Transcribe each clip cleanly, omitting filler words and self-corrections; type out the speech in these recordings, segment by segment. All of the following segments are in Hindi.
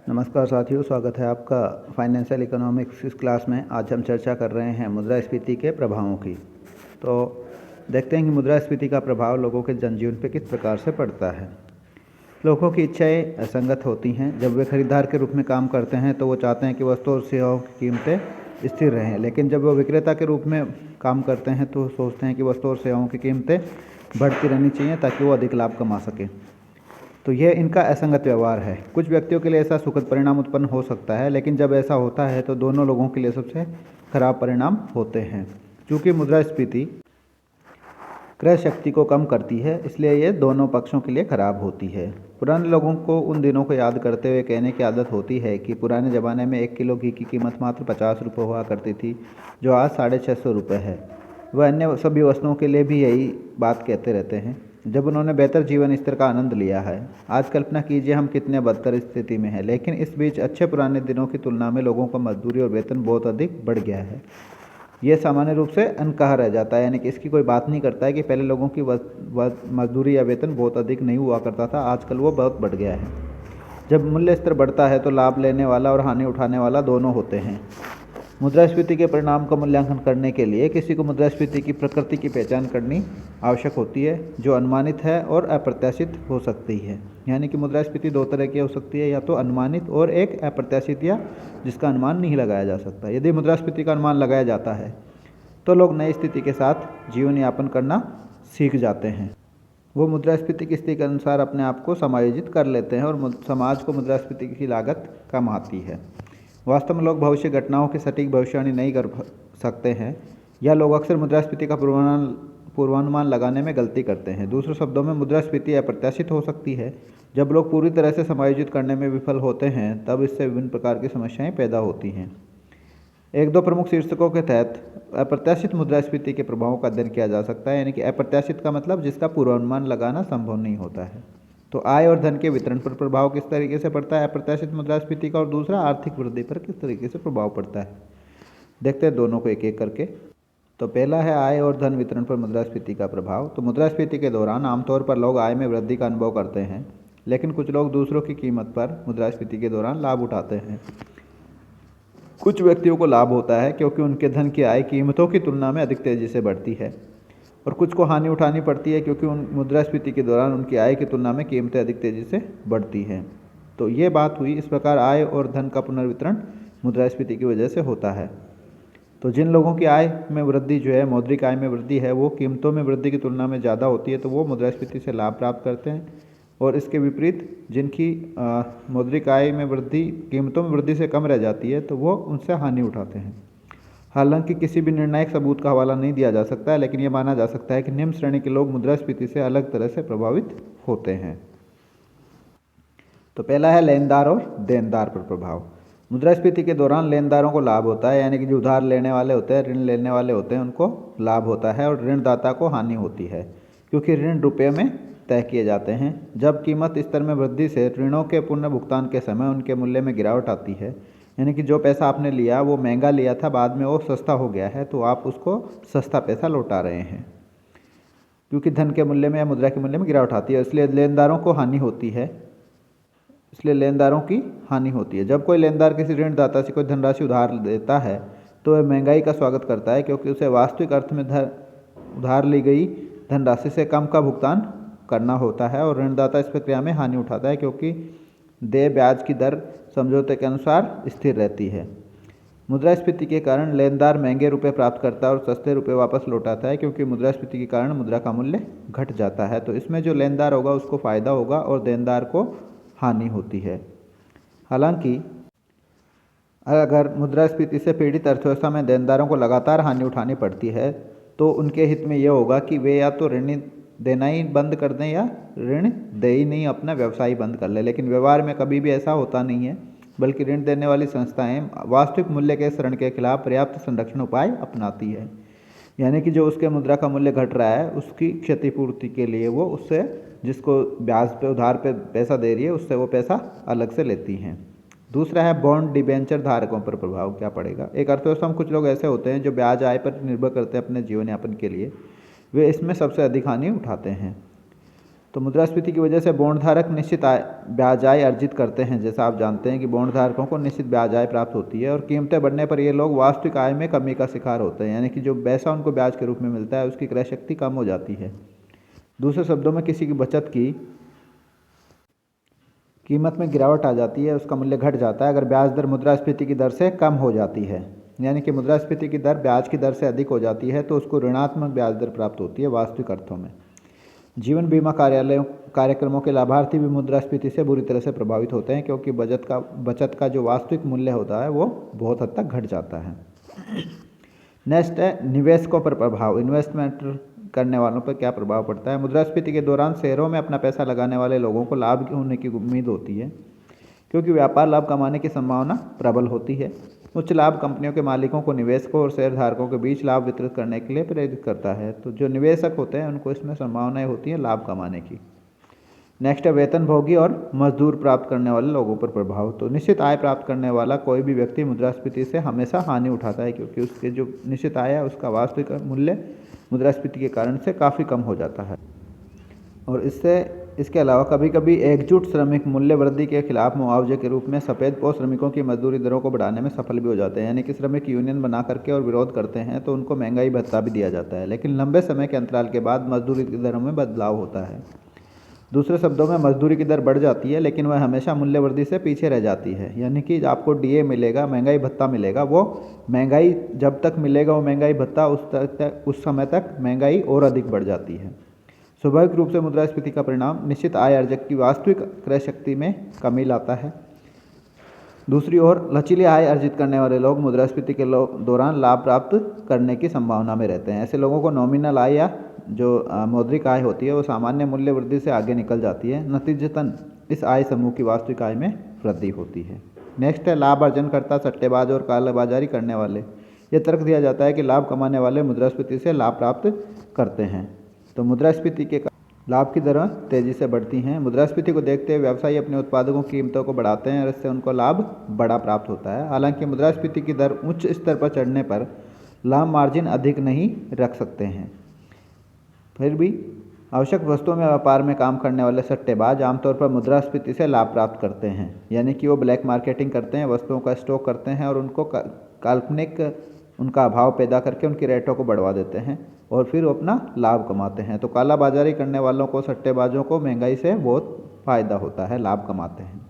नमस्कार साथियों, स्वागत है आपका फाइनेंशियल इकोनॉमिक्स इस क्लास में। आज हम चर्चा कर रहे हैं मुद्रास्फीति के प्रभावों की। तो देखते हैं कि मुद्रास्फीति का प्रभाव लोगों के जनजीवन पर किस प्रकार से पड़ता है। लोगों की इच्छाएं असंगत होती हैं। जब वे खरीदार के रूप में काम करते हैं तो वो चाहते हैं कि वस्तुओं और सेवाओं की कीमतें स्थिर रहें, लेकिन जब वो विक्रेता के रूप में काम करते हैं तो सोचते हैं कि वस्तुओं और सेवाओं की कीमतें बढ़ती रहनी चाहिए ताकि वो अधिक लाभ कमा सकें। तो यह इनका असंगत व्यवहार है। कुछ व्यक्तियों के लिए ऐसा सुखद परिणाम उत्पन्न हो सकता है, लेकिन जब ऐसा होता है तो दोनों लोगों के लिए सबसे खराब परिणाम होते हैं। क्योंकि मुद्रास्फीति क्रय शक्ति को कम करती है, इसलिए ये दोनों पक्षों के लिए खराब होती है। पुराने लोगों को उन दिनों को याद करते हुए कहने की आदत होती है कि पुराने ज़माने में 1 किलो घी की कीमत मात्र 50 रुपये हुआ करती थी, जो आज 650 रुपये है। वह अन्य सभी वस्तुओं के लिए भी यही बात कहते रहते हैं जब उन्होंने बेहतर जीवन स्तर का आनंद लिया है। आज कल्पना कीजिए हम कितने बदतर स्थिति में हैं, लेकिन इस बीच अच्छे पुराने दिनों की तुलना में लोगों का मजदूरी और वेतन बहुत अधिक बढ़ गया है। यह सामान्य रूप से अनकहा रह जाता है, यानी कि इसकी कोई बात नहीं करता है कि पहले लोगों की मजदूरी या वेतन बहुत अधिक नहीं हुआ करता था, आजकल वो बहुत बढ़ गया है। जब मूल्य स्तर बढ़ता है तो लाभ लेने वाला और हानि उठाने वाला दोनों होते हैं। मुद्रास्फीति के परिणाम का मूल्यांकन करने के लिए किसी को मुद्रास्फीति की प्रकृति की पहचान करनी आवश्यक होती है, जो अनुमानित है और अप्रत्याशित हो सकती है। यानी कि मुद्रास्फीति दो तरह की हो सकती है, या तो अनुमानित और एक अप्रत्याशित, या जिसका अनुमान नहीं लगाया जा सकता। यदि मुद्रास्फीति का अनुमान लगाया जाता है तो लोग नई स्थिति के साथ जीवन यापन करना सीख जाते हैं। वो मुद्रास्फीति की स्थिति के अनुसार अपने आप को समायोजित कर लेते हैं और समाज को मुद्रास्फीति की लागत कम आती है। वास्तव में लोग भविष्य घटनाओं की सटीक भविष्यवाणी नहीं कर सकते हैं, या लोग अक्सर मुद्रास्फीति का पूर्वानुमान लगाने में गलती करते हैं। दूसरे शब्दों में, मुद्रास्फीति अप्रत्याशित हो सकती है। जब लोग पूरी तरह से समायोजित करने में विफल होते हैं तब इससे विभिन्न प्रकार की समस्याएं पैदा होती हैं। एक दो प्रमुख शीर्षकों के तहत अप्रत्याशित मुद्रास्फीति के प्रभावों का अध्ययन किया जा सकता है। यानी कि अप्रत्याशित का मतलब जिसका पूर्वानुमान लगाना संभव नहीं होता है। तो आय और धन के वितरण पर प्रभाव किस तरीके से पड़ता है अप्रत्याशित मुद्रास्फीति का, और दूसरा आर्थिक वृद्धि पर किस तरीके से प्रभाव पड़ता है। देखते हैं दोनों को एक एक करके। तो पहला है आय और धन वितरण पर मुद्रास्फीति का प्रभाव। तो मुद्रास्फीति के दौरान आमतौर पर लोग आय में वृद्धि का अनुभव करते हैं, लेकिन कुछ लोग दूसरों की कीमत पर मुद्रास्फीति के दौरान लाभ उठाते हैं। कुछ व्यक्तियों को लाभ होता है क्योंकि उनके धन की आय कीमतों की तुलना में अधिक तेजी से बढ़ती है, और कुछ को हानि उठानी पड़ती है क्योंकि उन मुद्रास्फीति के दौरान उनकी आय की तुलना में कीमतें अधिक तेज़ी से बढ़ती हैं। तो ये बात हुई। इस प्रकार आय और धन का पुनर्वितरण मुद्रास्फीति की वजह से होता है। तो जिन लोगों की आय में वृद्धि जो है, मौद्रिक आय में वृद्धि है, वो कीमतों में वृद्धि की तुलना में ज़्यादा होती है, तो वो मुद्रास्फीति से लाभ प्राप्त करते हैं। और इसके विपरीत जिनकी मौद्रिक आय में वृद्धि कीमतों में वृद्धि से कम रह जाती है, तो वो उनसे हानि उठाते हैं। हालांकि किसी भी निर्णायक सबूत का हवाला नहीं दिया जा सकता है, लेकिन यह माना जा सकता है कि निम्न श्रेणी के लोग मुद्रास्फीति से अलग तरह से प्रभावित होते हैं। तो पहला है लेनदार और देनदार पर प्रभाव। मुद्रास्फीति के दौरान लेनदारों को लाभ होता है, यानी कि जो उधार लेने वाले होते हैं, ऋण लेने वाले होते हैं, उनको लाभ होता है, और ऋणदाता को हानि होती है क्योंकि ऋण रुपये में तय किए जाते हैं। जब कीमत स्तर में वृद्धि से ऋणों के पुनः भुगतान के समय उनके मूल्य में गिरावट आती है, यानी कि जो पैसा आपने लिया वो महंगा लिया था, बाद में वो सस्ता हो गया है, तो आप उसको सस्ता पैसा लौटा रहे हैं क्योंकि धन के मूल्य में या मुद्रा के मूल्य में गिरावट आती है। इसलिए लेनदारों को हानि होती है। इसलिए लेनदारों की हानि होती है। जब कोई लेनदार किसी ऋणदाता से कोई धनराशि उधार देता है तो वह महंगाई का स्वागत करता है, क्योंकि उसे वास्तविक अर्थ में उधार ली गई धनराशि से कम का भुगतान करना होता है, और ऋणदाता इस प्रक्रिया में हानि उठाता है क्योंकि देय ब्याज की दर समझौते के अनुसार स्थिर रहती है। मुद्रास्फीति के कारण लेनदार महंगे रुपए प्राप्त करता है और सस्ते रुपए वापस लौटाता है, क्योंकि मुद्रास्फीति के कारण मुद्रा का मूल्य घट जाता है। तो इसमें जो लेनदार होगा उसको फ़ायदा होगा और देनदार को हानि होती है। हालांकि अगर मुद्रास्फीति से पीड़ित अर्थव्यवस्था में देनदारों को लगातार हानि उठानी पड़ती है तो उनके हित में यह होगा कि वे या तो ऋण देना ही बंद कर दें या ऋण दे ही नहीं, अपना व्यवसाय ही बंद कर ले। लेकिन व्यवहार में कभी भी ऐसा होता नहीं है, बल्कि ऋण देने वाली संस्थाएं वास्तविक मूल्य के ऋण के खिलाफ पर्याप्त संरक्षण उपाय अपनाती है। यानी कि जो उसके मुद्रा का मूल्य घट रहा है उसकी क्षतिपूर्ति के लिए वो उससे, जिसको ब्याज पे उधार पे पैसा दे रही है, उससे वो पैसा अलग से लेती हैं। दूसरा है बॉन्ड डिबेंचर धारकों पर प्रभाव क्या पड़ेगा। एक अर्थव्यवस्था में कुछ लोग ऐसे होते हैं जो ब्याज आय पर निर्भर करते हैं अपने जीवन यापन के लिए, वे इसमें सबसे अधिक हानि उठाते हैं। तो मुद्रास्फीति की वजह से बॉन्ड धारक निश्चित आय ब्याज आय अर्जित करते हैं। जैसा आप जानते हैं कि बॉन्ड धारकों को निश्चित ब्याज आय प्राप्त होती है और कीमतें बढ़ने पर ये लोग वास्तविक आय में कमी का शिकार होते हैं, यानी कि जो पैसा उनको ब्याज के रूप में मिलता है उसकी क्रय शक्ति कम हो जाती है। दूसरे शब्दों में किसी की बचत की कीमत में गिरावट आ जाती है, उसका मूल्य घट जाता है अगर ब्याज दर मुद्रास्फीति की दर से कम हो जाती है। यानी कि मुद्रास्फीति की दर ब्याज की दर से अधिक हो जाती है तो उसको ऋणात्मक ब्याज दर प्राप्त होती है वास्तविक अर्थों में। जीवन बीमा कार्यक्रमों के लाभार्थी भी मुद्रास्फीति से बुरी तरह से प्रभावित होते हैं, क्योंकि बचत का जो वास्तविक मूल्य होता है वो बहुत हद तक घट जाता है। नेक्स्ट है निवेशकों पर प्रभाव। इन्वेस्टमेंट करने वालों पर क्या प्रभाव पड़ता है। मुद्रास्फीति के दौरान शेयरों में अपना पैसा लगाने वाले लोगों को लाभ होने की उम्मीद होती है, क्योंकि व्यापार लाभ कमाने की संभावना प्रबल होती है। उच्च लाभ कंपनियों के मालिकों को निवेशकों और शेयरधारकों के बीच लाभ वितरित करने के लिए प्रेरित करता है। तो जो निवेशक होते हैं उनको इसमें संभावनाएं होती हैं लाभ कमाने की। नेक्स्ट है वेतनभोगी और मजदूर प्राप्त करने वाले लोगों पर प्रभाव। तो निश्चित आय प्राप्त करने वाला कोई भी व्यक्ति मुद्रास्फीति से हमेशा हानि उठाता है, क्योंकि उसके जो निश्चित आय है उसका वास्तविक मूल्य मुद्रास्फीति के कारण से काफ़ी कम हो जाता है। और इसके अलावा कभी कभी एकजुट श्रमिक मूल्य वृद्धि के खिलाफ मुआवजे के रूप में सफ़ेद पोश श्रमिकों की मजदूरी दरों को बढ़ाने में सफल भी हो जाते हैं। यानी कि श्रमिक यूनियन बना करके और विरोध करते हैं तो उनको महंगाई भत्ता भी दिया जाता है, लेकिन लंबे समय के अंतराल के बाद मजदूरी की दरों में बदलाव होता है। दूसरे शब्दों में मजदूरी की दर बढ़ जाती है, लेकिन वह हमेशा मूल्य वृद्धि से पीछे रह जाती है। यानी कि आपको डीए मिलेगा, महंगाई भत्ता मिलेगा, वो महंगाई जब तक मिलेगा वो महंगाई भत्ता उस समय तक महंगाई और अधिक बढ़ जाती है। स्वाभाविक रूप से मुद्रास्फीति का परिणाम निश्चित आय अर्जक की वास्तविक क्रय शक्ति में कमी लाता है। दूसरी ओर लचीली आय अर्जित करने वाले लोग मुद्रास्फीति के दौरान लाभ प्राप्त करने की संभावना में रहते हैं। ऐसे लोगों को नॉमिनल आय या जो मौद्रिक आय होती है वो सामान्य मूल्य वृद्धि से आगे निकल जाती है। नतीजतन इस आय समूह की वास्तविक आय में वृद्धि होती है। नेक्स्ट है लाभ अर्जनकर्ता, सट्टेबाज और कालाबाजारी करने वाले। यह तर्क दिया जाता है कि लाभ कमाने वाले मुद्रास्फीति से लाभ प्राप्त करते हैं। तो मुद्रास्फीति के लाभ की दरें तेज़ी से बढ़ती हैं। मुद्रास्फीति को देखते हुए व्यवसायी अपने उत्पादों की कीमतों को बढ़ाते हैं और इससे उनको लाभ बड़ा प्राप्त होता है। हालांकि मुद्रास्फीति की दर उच्च स्तर पर चढ़ने पर लाभ मार्जिन अधिक नहीं रख सकते हैं। फिर भी आवश्यक वस्तुओं में व्यापार में काम करने वाले सट्टेबाज आमतौर पर मुद्रास्फीति से लाभ प्राप्त करते हैं। यानी कि वो ब्लैक मार्केटिंग करते हैं, वस्तुओं का स्टॉक करते हैं और उनको काल्पनिक उनका अभाव पैदा करके उनकी रेटों को बढ़वा देते हैं और फिर वो अपना लाभ कमाते हैं। तो काला बाजारी करने वालों को, सट्टेबाजों को महंगाई से बहुत फ़ायदा होता है, लाभ कमाते हैं।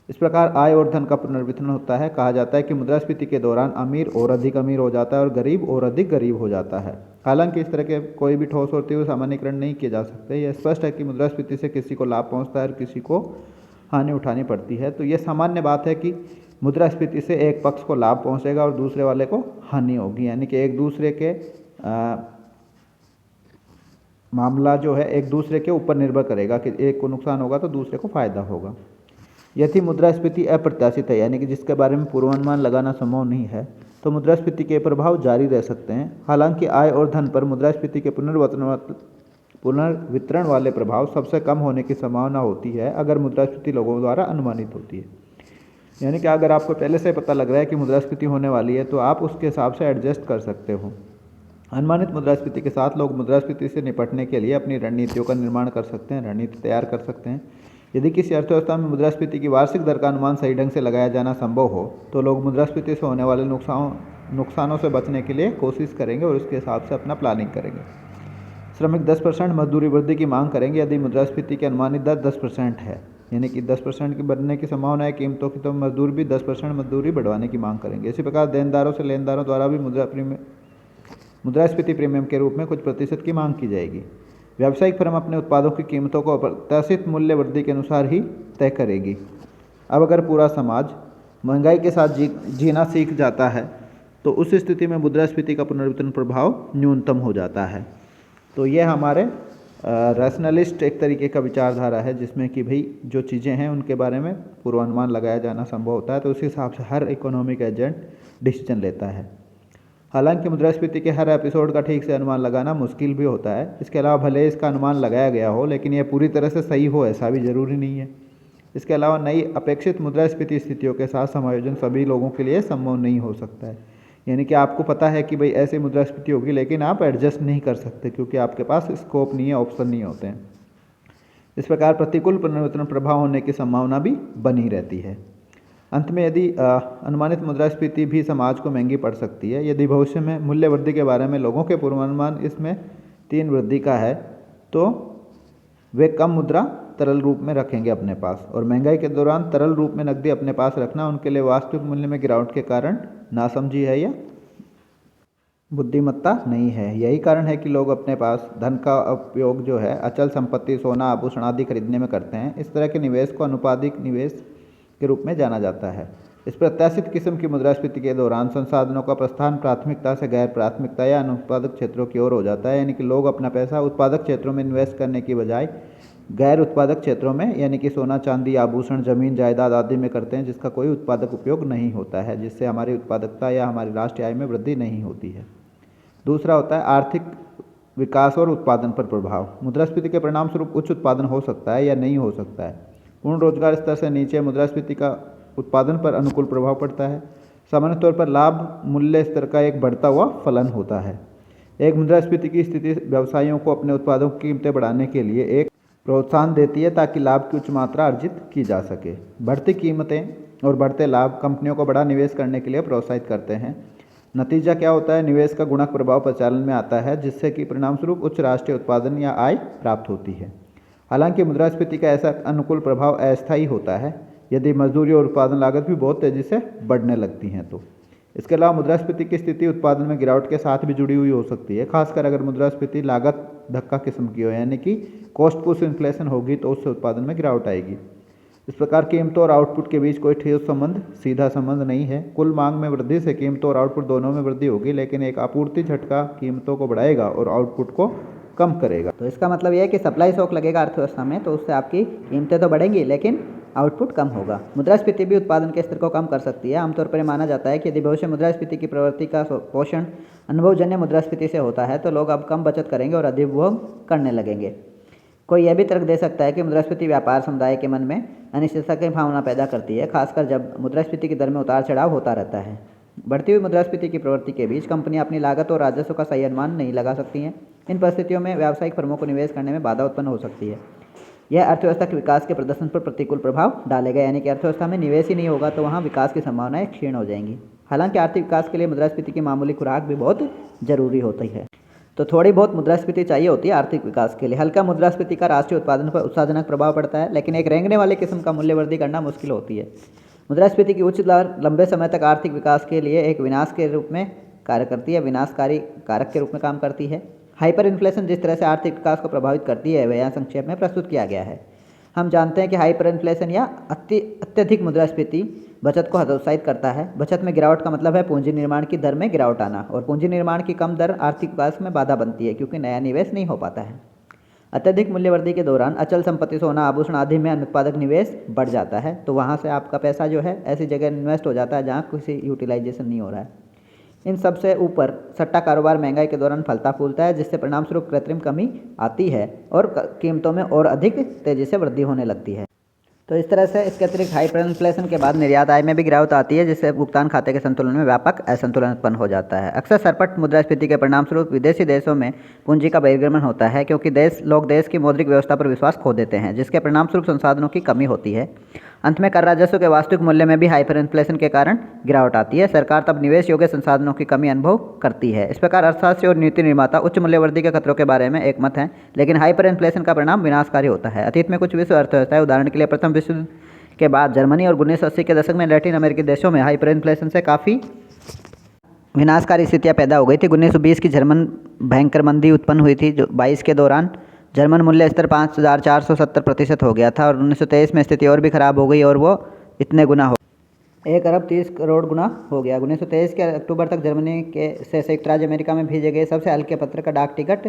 इस प्रकार आय और धन का पुनर्वितरण होता है। कहा जाता है कि मुद्रास्फीति के दौरान अमीर और अधिक अमीर हो जाता है और गरीब और अधिक गरीब हो जाता है। हालांकि इस तरह के कोई भी ठोस और तीव्र सामान्यीकरण नहीं किए जा सकते। यह स्पष्ट है कि मुद्रास्फीति से किसी को लाभ पहुंचता है और किसी को हानि उठानी पड़ती है। तो यह सामान्य बात है कि मुद्रास्फीति से एक पक्ष को लाभ पहुंचेगा और दूसरे वाले को हानि होगी। यानी कि एक दूसरे के मामला जो है एक दूसरे के ऊपर निर्भर करेगा कि एक को नुकसान होगा तो दूसरे को फायदा होगा। यदि मुद्रास्फीति अप्रत्याशित है, यानी कि जिसके बारे में पूर्वानुमान लगाना संभव नहीं है, तो मुद्रास्फीति के प्रभाव जारी रह सकते हैं। हालांकि आय और धन पर मुद्रास्फीति के पुनर्वितरण वाले प्रभाव सबसे कम होने की संभावना होती है अगर मुद्रास्फीति लोगों द्वारा अनुमानित होती है। यानी कि अगर आपको पहले से पता लग रहा है कि मुद्रास्फीति होने वाली है तो आप उसके हिसाब से एडजस्ट कर सकते हो। अनुमानित मुद्रास्फीति के साथ लोग मुद्रास्फीति से निपटने के लिए अपनी रणनीतियों का निर्माण कर सकते हैं, रणनीति तैयार कर सकते हैं। यदि किसी अर्थव्यवस्था में मुद्रास्फीति की वार्षिक दर का अनुमान सही ढंग से लगाया जाना संभव हो तो लोग मुद्रास्फीति से होने वाले नुकसानों से बचने के लिए कोशिश करेंगे और उसके हिसाब से अपना प्लानिंग करेंगे। श्रमिक 10% मजदूरी वृद्धि की मांग करेंगे यदि मुद्रास्फीति की अनुमानित दर 10% है, यानी कि 10% की बढ़ने की संभावना है कीमतों की, तो मजदूर भी 10% मजदूरी बढ़वाने की मांग करेंगे। इसी प्रकार देनदारों से लेनदारों द्वारा भी मुद्रास्फीति प्रीमियम के रूप में कुछ प्रतिशत की मांग की जाएगी। व्यावसायिक फर्म अपने उत्पादों की कीमतों को अप्रत्याशित मूल्य वृद्धि के अनुसार ही तय करेगी। अब अगर पूरा समाज महंगाई के साथ जीना सीख जाता है तो उस स्थिति में मुद्रास्फीति का पुनर्वितरण प्रभाव न्यूनतम हो जाता है। तो ये हमारे रैशनलिस्ट एक तरीके का विचारधारा है जिसमें कि भाई जो चीज़ें हैं उनके बारे में पूर्वानुमान लगाया जाना संभव होता है, तो उस हिसाब से हर इकोनॉमिक एजेंट डिसीजन लेता है। हालांकि मुद्रास्फीति के हर एपिसोड का ठीक से अनुमान लगाना मुश्किल भी होता है। इसके अलावा भले इसका अनुमान लगाया गया हो लेकिन यह पूरी तरह से सही हो ऐसा भी ज़रूरी नहीं है। इसके अलावा नई अपेक्षित मुद्रास्फीति स्थितियों के साथ समायोजन सभी लोगों के लिए संभव नहीं हो सकता है। यानी कि आपको पता है कि भाई ऐसी मुद्रास्फीति होगी लेकिन आप एडजस्ट नहीं कर सकते क्योंकि आपके पास स्कोप नहीं है, ऑप्शन नहीं होते हैं। इस प्रकार प्रतिकूल परिवर्तन प्रभाव होने की संभावना भी बनी रहती है। अंत में यदि अनुमानित मुद्रास्फीति भी समाज को महंगी पड़ सकती है। यदि भविष्य में मूल्य वृद्धि के बारे में लोगों के पूर्वानुमान इसमें 3 वृद्धि का है तो वे कम मुद्रा तरल रूप में रखेंगे अपने पास, और महंगाई के दौरान तरल रूप में नकदी अपने पास रखना उनके लिए वास्तविक मूल्य में गिरावट के कारण नासमझी है या बुद्धिमत्ता नहीं है। यही कारण है कि लोग अपने पास धन का उपयोग जो है अचल संपत्ति, सोना, आभूषण आदि खरीदने में करते हैं। इस तरह के निवेश को अनुपादिक निवेश के रूप में जाना जाता है। इस प्रत्याशित किस्म की मुद्रास्फीति के दौरान संसाधनों का प्रस्थान प्राथमिकता से गैर प्राथमिकता या अनुत्पादक क्षेत्रों की ओर हो जाता है, यानी कि लोग अपना पैसा उत्पादक क्षेत्रों में इन्वेस्ट करने की बजाय गैर उत्पादक क्षेत्रों में, यानी कि सोना, चांदी, आभूषण, जमीन जायदाद आदि में करते हैं, जिसका कोई उत्पादक उपयोग नहीं होता है, जिससे हमारी उत्पादकता या हमारी राष्ट्रीय आय में वृद्धि नहीं होती है। दूसरा होता है आर्थिक विकास और उत्पादन पर प्रभाव। मुद्रास्फीति के परिणाम स्वरूप उच्च उत्पादन हो सकता है या नहीं हो सकता है। पूर्ण रोजगार स्तर से नीचे मुद्रास्फीति का उत्पादन पर अनुकूल प्रभाव पड़ता है। सामान्य तौर पर लाभ मूल्य स्तर का एक बढ़ता हुआ फलन होता है। एक मुद्रास्फीति की स्थिति व्यवसायियों को अपने उत्पादों की कीमतें बढ़ाने के लिए एक प्रोत्साहन देती है ताकि लाभ की उच्च मात्रा अर्जित की जा सके। बढ़ती कीमतें और बढ़ते लाभ कंपनियों को बड़ा निवेश करने के लिए प्रोत्साहित करते हैं। नतीजा क्या होता है? निवेश का गुणक प्रभाव प्रचलन में आता है, जिससे कि परिणामस्वरूप उच्च राष्ट्रीय उत्पादन या आय प्राप्त होती है। हालांकि मुद्रास्फीति का ऐसा अनुकूल प्रभाव अस्थायी होता है यदि मजदूरी और उत्पादन लागत भी बहुत तेज़ी से बढ़ने लगती हैं तो। इसके अलावा मुद्रास्फीति की स्थिति उत्पादन में गिरावट के साथ भी जुड़ी हुई हो सकती है, खासकर अगर मुद्रास्फीति लागत धक्का किस्म की हो, यानी कि कॉस्ट पुश इन्फ्लेशन होगी तो उससे उत्पादन में गिरावट आएगी। इस प्रकार कीमतों और आउटपुट के बीच कोई ठोस संबंध, सीधा संबंध नहीं है। कुल मांग में वृद्धि से कीमतों और आउटपुट दोनों में वृद्धि होगी, लेकिन एक आपूर्ति झटका कीमतों को बढ़ाएगा और आउटपुट को कम करेगा। तो इसका मतलब यह है कि सप्लाई शॉक लगेगा अर्थव्यवस्था में, तो उससे आपकी कीमतें तो बढ़ेंगी लेकिन आउटपुट कम होगा। मुद्रास्फीति भी उत्पादन के स्तर को कम कर सकती है। आमतौर पर माना जाता है कि यदि भविष्य मुद्रास्फीति की प्रवृत्ति का पोषण अनुभवजन्य मुद्रास्फीति से होता है तो लोग अब कम बचत करेंगे और अधिक उपभोग करने लगेंगे। कोई यह भी तर्क दे सकता है कि मुद्रास्फीति व्यापार समुदाय के मन में अनिश्चितता की भावना पैदा करती है, खासकर जब मुद्रास्फीति की दर में उतार चढ़ाव होता रहता है। बढ़ती हुई मुद्रास्फीति की प्रवृत्ति के बीच कंपनियां अपनी लागत और राजस्व का सही अनुमान नहीं लगा सकती हैं। इन परिस्थितियों में व्यावसायिक फर्मों को निवेश करने में बाधा उत्पन्न हो सकती है। यह अर्थव्यवस्था के विकास के प्रदर्शन पर प्रतिकूल प्रभाव डालेगा, यानी कि अर्थव्यवस्था में निवेश ही नहीं होगा तो वहाँ विकास की संभावनाएं क्षीण हो जाएंगी। हालांकि आर्थिक विकास के लिए मुद्रास्फीति की मामूली खुराक भी बहुत जरूरी होती है। तो थोड़ी बहुत मुद्रास्फीति चाहिए होती है आर्थिक विकास के लिए। हल्का मुद्रास्फीति का राष्ट्रीय उत्पादन पर उत्साहजनक प्रभाव पड़ता है, लेकिन एक रेंगने वाले किस्म का मूल्य वृद्धि करना मुश्किल होती है। मुद्रास्फीति की उच्च दर लंबे समय तक आर्थिक विकास के लिए एक विनाश के रूप में कार्य करती है, विनाशकारी कारक के रूप में काम करती है। हाइपर इन्फ्लेशन जिस तरह से आर्थिक विकास को प्रभावित करती है वह यहाँ संक्षेप में प्रस्तुत किया गया है। हम जानते हैं कि हाइपर इन्फ्लेशन या अत्यधिक मुद्रास्फीति बचत को हतोत्साहित करता है। बचत में गिरावट का मतलब है पूंजी निर्माण की दर में गिरावट आना, और पूंजी निर्माण की कम दर आर्थिक विकास में बाधा बनती है क्योंकि नया निवेश नहीं हो पाता है। अत्यधिक मूल्यवृद्धि के दौरान अचल संपत्ति, सोना, आभूषण आदि में अनुत्पादक निवेश बढ़ जाता है, तो वहाँ से आपका पैसा जो है ऐसी जगह इन्वेस्ट हो जाता है जहाँ किसी यूटिलाइजेशन नहीं हो रहा है। इन सबसे ऊपर सट्टा कारोबार महंगाई के दौरान फलता फूलता है, जिससे परिणामस्वरूप कृत्रिम कमी आती है और कीमतों में और अधिक तेज़ी से वृद्धि होने लगती है। तो इस तरह से इसके अतिरिक्त हाइपर इन्फ्लेशन के बाद निर्यात आय में भी गिरावट आती है, जिससे भुगतान खाते के संतुलन में व्यापक असंतुलन उत्पन्न हो जाता है। अक्सर सरपट मुद्रास्फीति के परिणामस्वरूप विदेशी देशों में पूंजी का बहिर्गमन होता है, क्योंकि लोग देश की मौद्रिक व्यवस्था पर विश्वास खो देते हैं, जिसके परिणामस्वरूप संसाधनों की कमी होती है। अंत में कर राजस्व के वास्तविक मूल्य में भी हाइपर इन्फ्लेशन के कारण गिरावट आती है। सरकार तब निवेश योग्य संसाधनों की कमी अनुभव करती है। इस प्रकार अर्थशास्त्री और नीति निर्माता उच्च मूल्यवृद्धि के खतरों के बारे में एक मत हैं, लेकिन हाइपर इन्फ्लेशन का परिणाम विनाशकारी होता है। अतीत में कुछ विश्व अर्थव्यवस्थाएं, उदाहरण के लिए प्रथम विश्व युद्ध के बाद जर्मनी और 1980 के दशक में लैटिन अमेरिकी देशों में हाइपर इन्फ्लेशन से काफ़ी विनाशकारी स्थितियाँ पैदा हो गई थी। 1920 की जर्मन भयंकर मंदी उत्पन्न हुई थी, जो 22 के दौरान जर्मन मूल्य स्तर 5470% हो गया था, और 1923 में स्थिति और भी खराब हो गई और वो इतने गुना हो 1 अरब 30 करोड़ गुना हो गया। 1923 के अक्टूबर तक जर्मनी के से संयुक्त राज्य अमेरिका में भेजे गए सबसे हल्के पत्र का डाक टिकट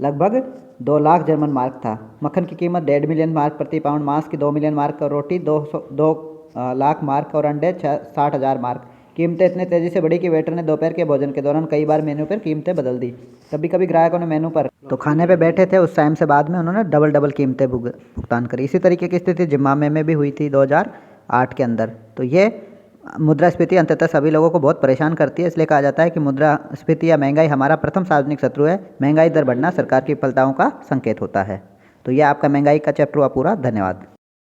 लगभग 2 लाख जर्मन मार्क था। मक्खन की कीमत 1.5 मिलियन मार्क प्रति पाउंड, मांस की 2 मिलियन मार्क और रोटी 2 लाख मार्क और अंडे 60,000 मार्क। कीमतें इतनी तेज़ी से बढ़ी कि वेटर ने दोपहर के भोजन के दौरान कई बार मेन्यू पर कीमतें बदल दी। कभी कभी ग्राहकों ने मेन्यू पर तो खाने पे बैठे थे, उस टाइम से बाद में उन्होंने डबल कीमतें भुगतान करी। इसी तरीके की स्थिति जिम्बाब्वे में भी हुई थी 2008 के अंदर। तो ये मुद्रास्फीति अंततः सभी लोगों को बहुत परेशान करती है। इसलिए कहा जाता है कि मुद्रास्फीति या महंगाई हमारा प्रथम सार्वजनिक शत्रु है। महंगाई दर बढ़ना सरकार की विफलताओं का संकेत होता है। तो यह आपका महंगाई का चैप्टर हुआ पूरा। धन्यवाद।